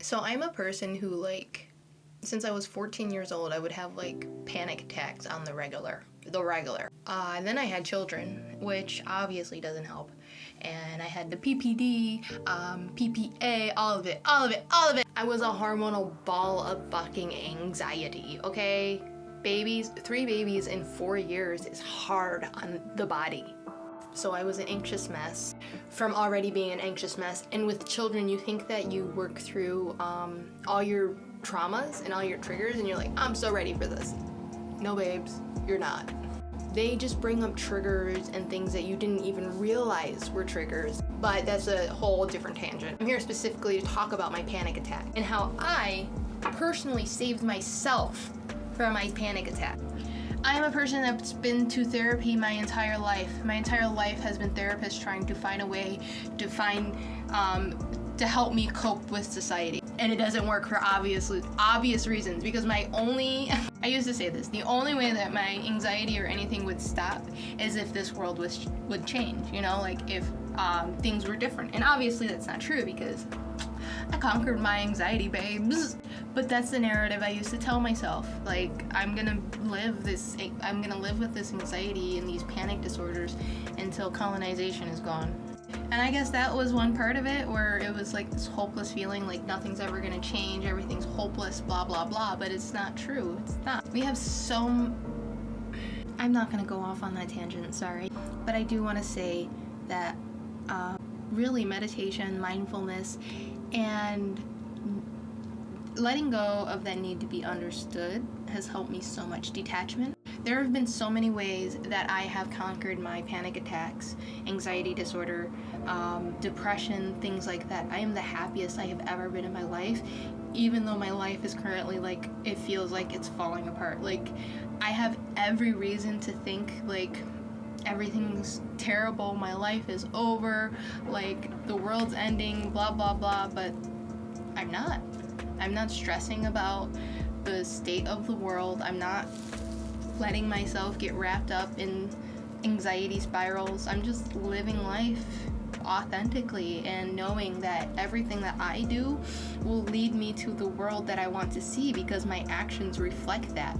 So I'm a person who, like, since I was 14 years old, I would have, like, panic attacks on the regular. And then I had children, which obviously doesn't help. And I had the PPD, PPA, all of it. I was a hormonal ball of fucking anxiety, okay? 3 babies in 4 years is hard on the body. So I was an anxious mess from already being an anxious mess. And with children, you think that you work through all your traumas and all your triggers, and you're like, I'm so ready for this. No, babes, you're not. They just bring up triggers and things that you didn't even realize were triggers. But that's a whole different tangent. I'm here specifically to talk about my panic attack and how I personally saved myself from my panic attack. I am a person that's been to therapy my entire life. My entire life has been therapists trying to find a way to to help me cope with society. And it doesn't work for obvious reasons, because I used to say this, the only way that my anxiety or anything would stop is if this world would change, you know, like if things were different. And obviously that's not true, because I conquered my anxiety, babes. But that's the narrative I used to tell myself. Like, I'm gonna live with this anxiety and these panic disorders until colonization is gone. And I guess that was one part of it, where it was like this hopeless feeling, like nothing's ever gonna change, everything's hopeless, blah, blah, blah. But it's not true. It's not. I'm not gonna go off on that tangent, sorry. But I do wanna say that really meditation, mindfulness, and letting go of that need to be understood has helped me so much. Detachment. There have been so many ways that I have conquered my panic attacks, anxiety disorder, depression, things like that. I am the happiest I have ever been in my life, even though my life is currently, like, it feels like it's falling apart. Like, I have every reason to think, like, everything's terrible, my life is over, like, the world's ending, blah, blah, blah, but I'm not. I'm not stressing about the state of the world. I'm not letting myself get wrapped up in anxiety spirals. I'm just living life authentically and knowing that everything that I do will lead me to the world that I want to see, because my actions reflect that.